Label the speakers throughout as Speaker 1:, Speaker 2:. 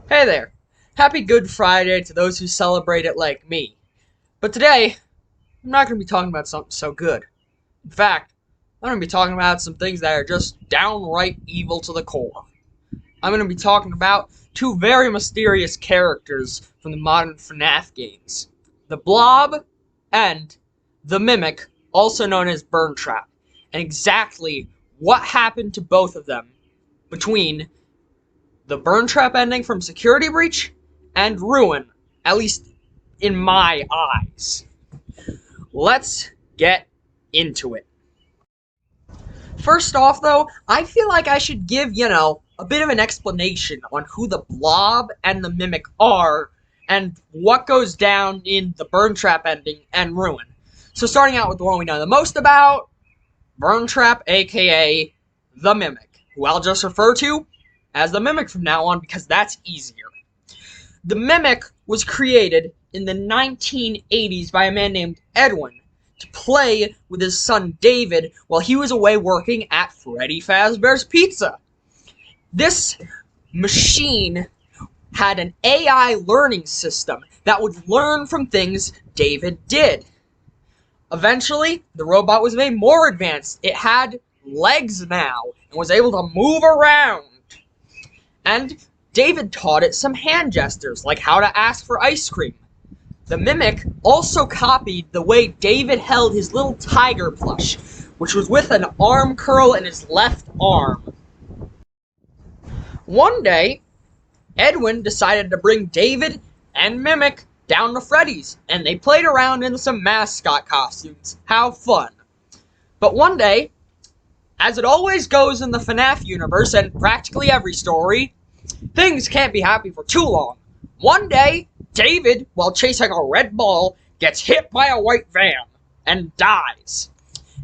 Speaker 1: Hey there! Happy Good Friday to those who celebrate it like me. But today, I'm not going to be talking about something so good. In fact, I'm going to be talking about some things that are just downright evil to the core. I'm going to be talking about two very mysterious characters from the modern FNaF games. The Blob and the Mimic, also known as Burntrap. And exactly what happened to both of them between the Burntrap ending from Security Breach and Ruin, at least in my eyes. Let's get into it. First off, though, I feel like I should give, a bit of an explanation on who the Blob and the Mimic are and what goes down in the Burntrap ending and Ruin. So starting out with the one we know the most about, Burntrap, aka the Mimic, who I'll just refer to as the Mimic from now on because that's easier. The Mimic was created in the 1980s by a man named Edwin to play with his son David while he was away working at Freddy Fazbear's Pizza. This machine had an AI learning system that would learn from things David did. Eventually, the robot was made more advanced. It had legs now and was able to move around. And David taught it some hand gestures, like how to ask for ice cream. The Mimic also copied the way David held his little tiger plush, which was with an arm curl in his left arm. One day, Edwin decided to bring David and Mimic down to Freddy's, and they played around in some mascot costumes. How fun. But one day, as it always goes in the FNaF universe and practically every story, things can't be happy for too long. One day, David, while chasing a red ball, gets hit by a white van and dies.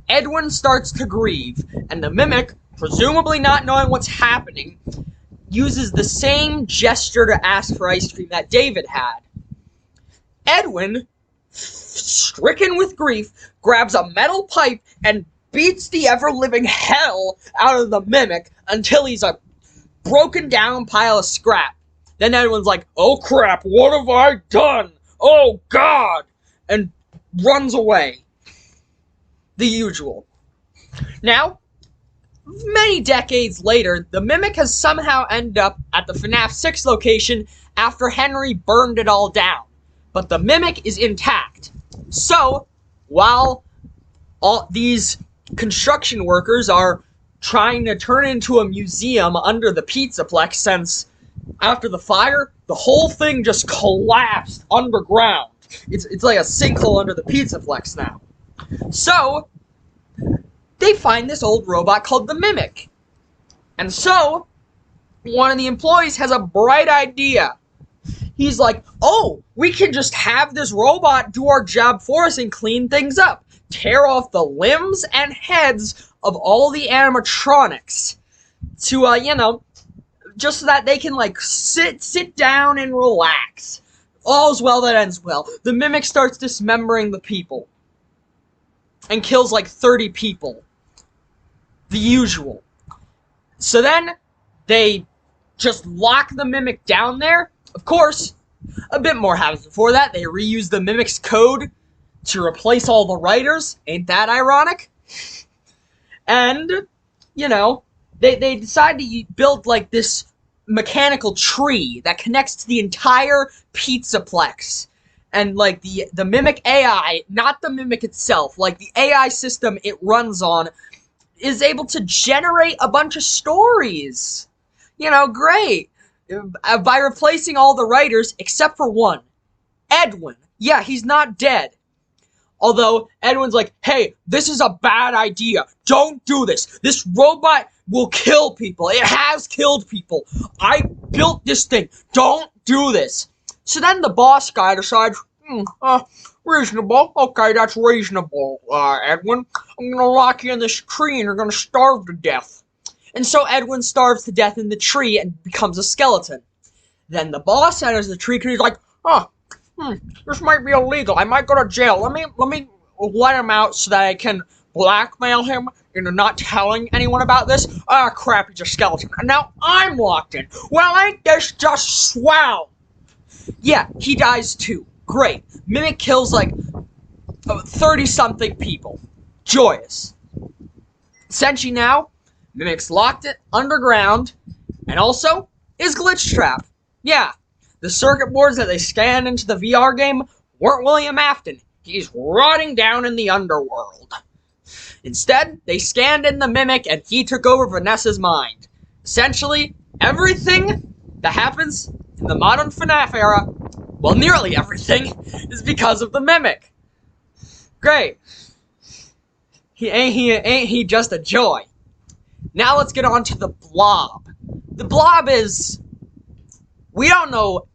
Speaker 1: Edwin starts to grieve, and the Mimic, presumably not knowing what's happening, uses the same gesture to ask for ice cream that David had. Edwin, stricken with grief, grabs a metal pipe and beats the ever-living hell out of the Mimic until he's a broken down pile of scrap. Then Edwin's like, "Oh crap, what have I done? Oh god!" and runs away. The usual. Now, many decades later, the Mimic has somehow ended up at the FNaF 6 location after Henry burned it all down. But the Mimic is intact. So, while all these construction workers are trying to turn it into a museum under the pizzaplex, since after the fire, the whole thing just collapsed underground. It's like a sinkhole under the pizzaplex now. So, they find this old robot called the Mimic. And so, one of the employees has a bright idea. He's like, "Oh, we can just have this robot do our job for us and clean things up. Tear off the limbs and heads of all the animatronics to, just so that they can, sit down and relax. All's well that ends well." The Mimic starts dismembering the people and kills, 30 people. The usual. So then, they just lock the Mimic down there. Of course, a bit more happens before that. They reuse the Mimic's code to replace all the writers. Ain't that ironic? And, they decide to build, this mechanical tree that connects to the entire pizzaplex. And, the Mimic AI, not the Mimic itself, the AI system it runs on, is able to generate a bunch of stories. Great. By replacing all the writers, except for one. Edwin. Yeah, he's not dead. Although, Edwin's like, "Hey, this is a bad idea. Don't do this. This robot will kill people. It has killed people. I built this thing. Don't do this." So then the boss guy decides, reasonable. Okay, that's reasonable, Edwin. I'm gonna lock you in this tree and you're gonna starve to death. And so Edwin starves to death in the tree and becomes a skeleton. Then the boss enters the tree and he's like, this might be illegal. I might go to jail. Let me let him out so that I can blackmail him into not telling anyone about this. Ah, crap, he's a skeleton. And now I'm locked in. Well, ain't this just swell? Yeah, he dies too. Great. Mimic kills like 30-something people. Joyous. Essentially now, Mimic's locked it underground, and also is glitch trap. Yeah, the circuit boards that they scanned into the VR game weren't William Afton. He's rotting down in the underworld. Instead, they scanned in the Mimic, and he took over Vanessa's mind. Essentially, everything that happens in the modern FNaF era, well, nearly everything, is because of the Mimic. Great. Ain't he just a joy? Now let's get on to the Blob. The Blob is... we don't know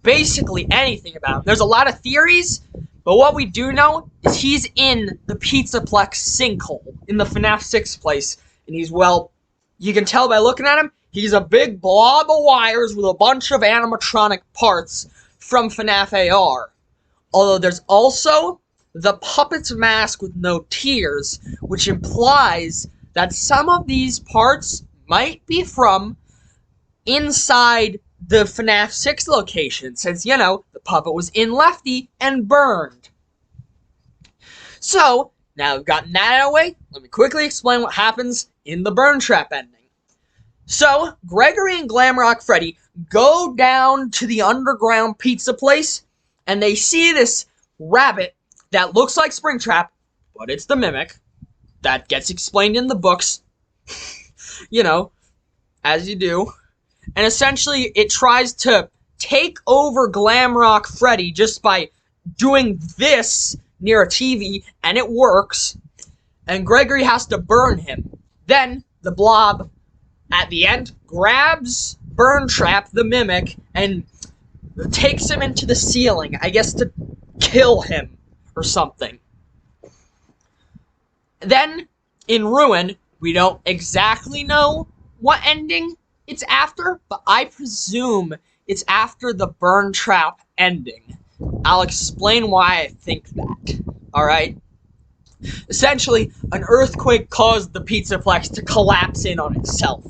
Speaker 1: basically anything about him. There's a lot of theories, but what we do know is he's in the pizzaplex sinkhole in the FNaF 6 place. And he's, well, you can tell by looking at him, he's a big blob of wires with a bunch of animatronic parts from FNaF AR. Although there's also the puppet's mask with no tears, which implies that some of these parts might be from inside the FNaF 6 location, since, you know, the puppet was in Lefty and burned. So, now we've gotten that out of the way, let me quickly explain what happens in the Burntrap ending. So, Gregory and Glamrock Freddy go down to the underground pizza place, and they see this rabbit that looks like Springtrap, but it's the Mimic. That gets explained in the books. You know, as you do. And essentially, it tries to take over Glamrock Freddy just by doing this near a TV, and it works. And Gregory has to burn him. Then, the Blob, at the end, grabs Burntrap, the Mimic, and takes him into the ceiling, I guess to kill him or something. Then, in Ruin, we don't exactly know what ending it's after, but I presume it's after the Burntrap ending. I'll explain why I think that, alright? Essentially, an earthquake caused the pizzaplex to collapse in on itself.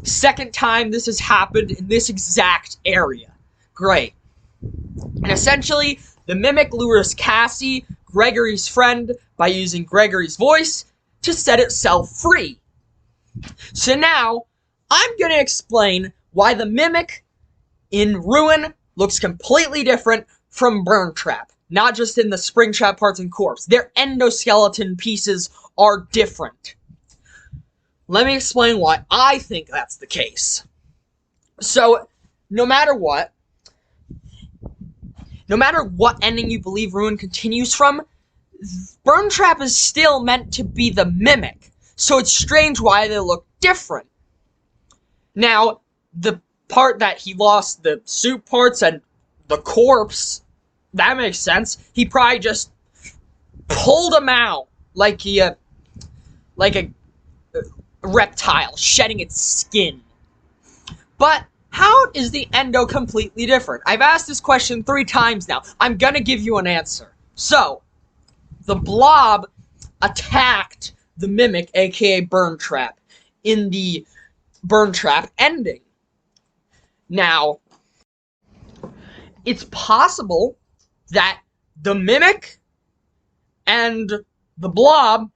Speaker 1: Second time this has happened in this exact area. Great. And essentially, the Mimic lures Cassie, Gregory's friend, by using Gregory's voice to set itself free. So now, I'm going to explain why the Mimic in Ruin looks completely different from Burntrap. Not just in the Springtrap parts and corpse. Their endoskeleton pieces are different. Let me explain why I think that's the case. So, no matter what ending you believe Ruin continues from, Burntrap is still meant to be the Mimic, so it's strange why they look different. Now, the part that he lost the suit parts and the corpse, that makes sense. He probably just pulled them out like a reptile shedding its skin. But how is the endo completely different? I've asked this question 3 times now. I'm gonna give you an answer. So, the Blob attacked the Mimic, aka Burntrap, in the Burntrap ending. Now, it's possible that the Mimic and the Blob,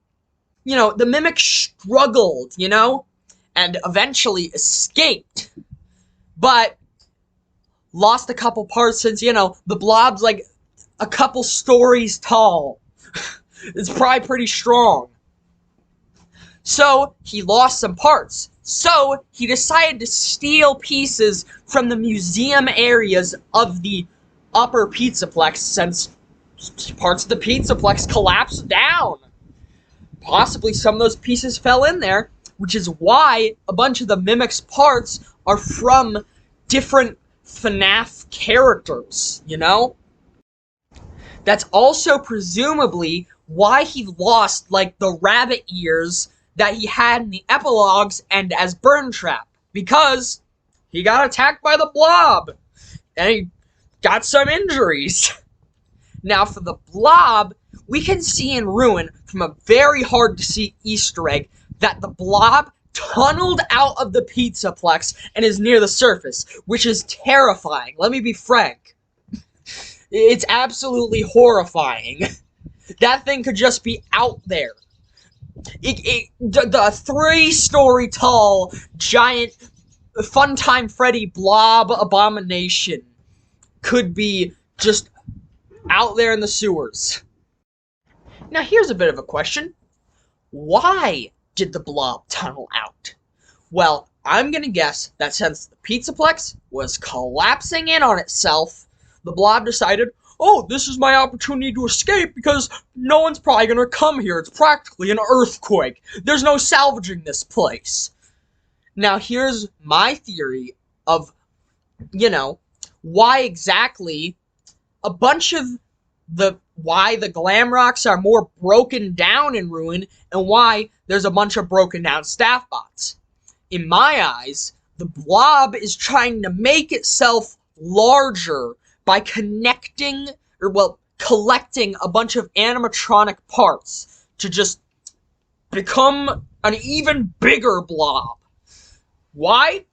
Speaker 1: you know, the Mimic struggled, you know, and eventually escaped, but lost a couple parts since, you know, the Blob's like a couple stories tall. It's probably pretty strong. So, he lost some parts. So, he decided to steal pieces from the museum areas of the upper pizzaplex since parts of the pizzaplex collapsed down. Possibly some of those pieces fell in there, which is why a bunch of the Mimic's parts are from different FNaF characters, you know? That's also presumably why he lost, like, the rabbit ears that he had in the epilogues and as Burntrap, because he got attacked by the Blob, and he got some injuries. Now, for the Blob, we can see in Ruin, from a very hard-to-see Easter egg, that the Blob tunneled out of the pizzaplex and is near the surface, which is terrifying. Let me be frank. It's absolutely horrifying. That thing could just be out there. The 3-story tall, giant, Funtime Freddy blob abomination could be just out there in the sewers. Now here's a bit of a question. Why did the Blob tunnel out? Well, I'm gonna guess that since the pizzaplex was collapsing in on itself, the Blob decided, oh, this is my opportunity to escape because no one's probably gonna come here. It's practically an earthquake. There's no salvaging this place. Now here's my theory of, why exactly a bunch of why the glam rocks are more broken down in Ruin, and why there's a bunch of broken down staff bots. In my eyes, the Blob is trying to make itself larger by collecting a bunch of animatronic parts to just become an even bigger Blob. Why?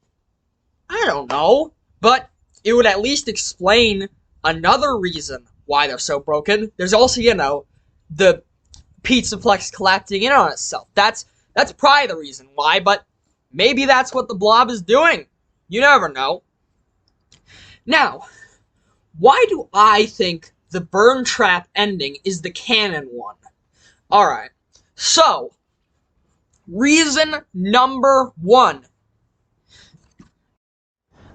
Speaker 1: I don't know, but it would at least explain another reason why they're so broken. There's also, the pizzaplex collapsing in on itself. That's probably the reason why, but maybe that's what the Blob is doing. You never know. Now, why do I think the Burntrap ending is the canon one? Alright, so, reason number 1.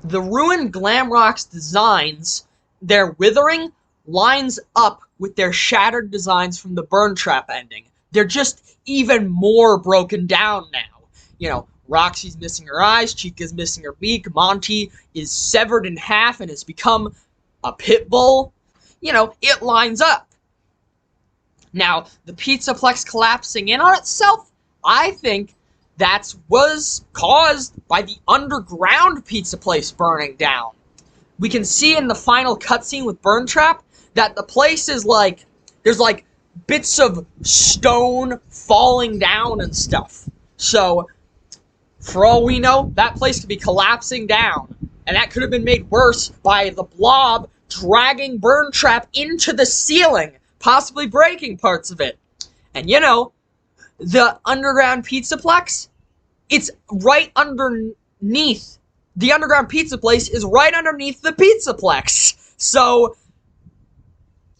Speaker 1: The Ruin Glamrock's designs, their withering, lines up with their shattered designs from the Burntrap ending. They're just even more broken down now. Roxy's missing her eyes, Chica's missing her beak, Monty is severed in half and has become a pit bull. It lines up. Now, the pizzaplex collapsing in on itself, I think that was caused by the underground pizza place burning down. We can see in the final cutscene with Burntrap that the place is there's bits of stone falling down and stuff. So, for all we know, that place could be collapsing down. And that could have been made worse by the Blob dragging Burntrap into the ceiling, possibly breaking parts of it. And the underground pizzaplex, it's right underneath. The underground pizza place is right underneath the pizzaplex. So,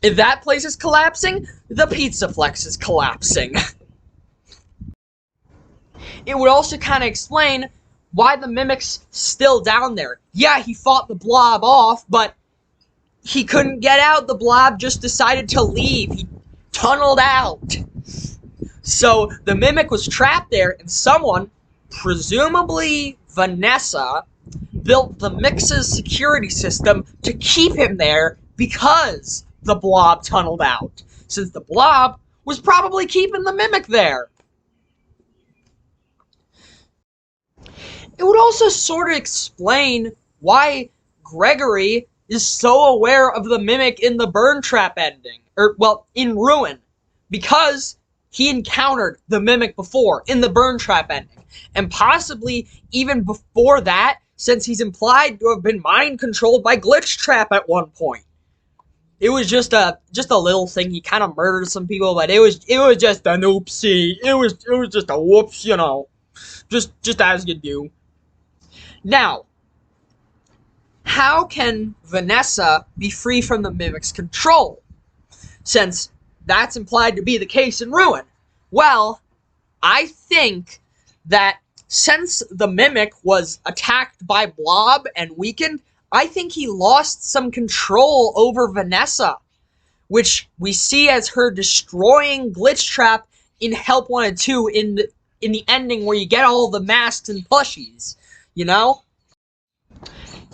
Speaker 1: if that place is collapsing, the pizzaplex is collapsing. It would also kind of explain why the Mimic's still down there. Yeah, he fought the Blob off, but he couldn't get out. The Blob just decided to leave. He tunneled out. So, the Mimic was trapped there, and someone, presumably Vanessa, built the Mix's security system to keep him there because the Blob tunneled out, since the Blob was probably keeping the Mimic there. It would also sort of explain why Gregory is so aware of the Mimic in the Burntrap ending, in Ruin, because he encountered the Mimic before in the Burntrap ending, and possibly even before that, since he's implied to have been mind-controlled by Glitchtrap at one point. It was just a little thing. He kind of murdered some people, but it was just an oopsie. It was just a whoops, just as you do. Now, how can Vanessa be free from the Mimic's control, since that's implied to be the case in Ruin? Well, I think that since the Mimic was attacked by Blob and weakened, I think he lost some control over Vanessa, which we see as her destroying Glitchtrap in Help 1 and 2 in the ending where you get all the masks and plushies,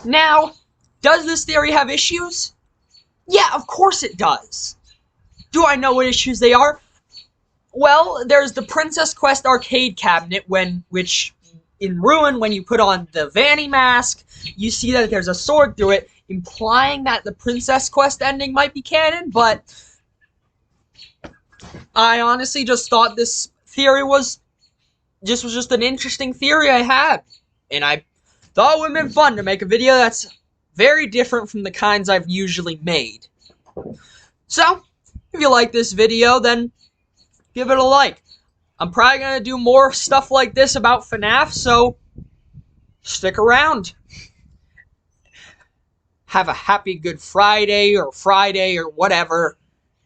Speaker 1: Now, does this theory have issues? Yeah, of course it does. Do I know what issues they are? Well, there's the Princess Quest arcade cabinet, which in Ruin, when you put on the Vanny mask, you see that there's a sword through it, implying that the Princess Quest ending might be canon, but I honestly just thought this theory was just an interesting theory I had. And I thought it would have been fun to make a video that's very different from the kinds I've usually made. So, if you like this video, then give it a like. I'm probably going to do more stuff like this about FNaF, so stick around. Have a happy Good Friday or whatever,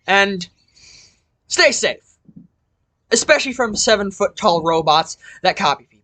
Speaker 1: and stay safe. Especially from 7-foot tall robots that copy people.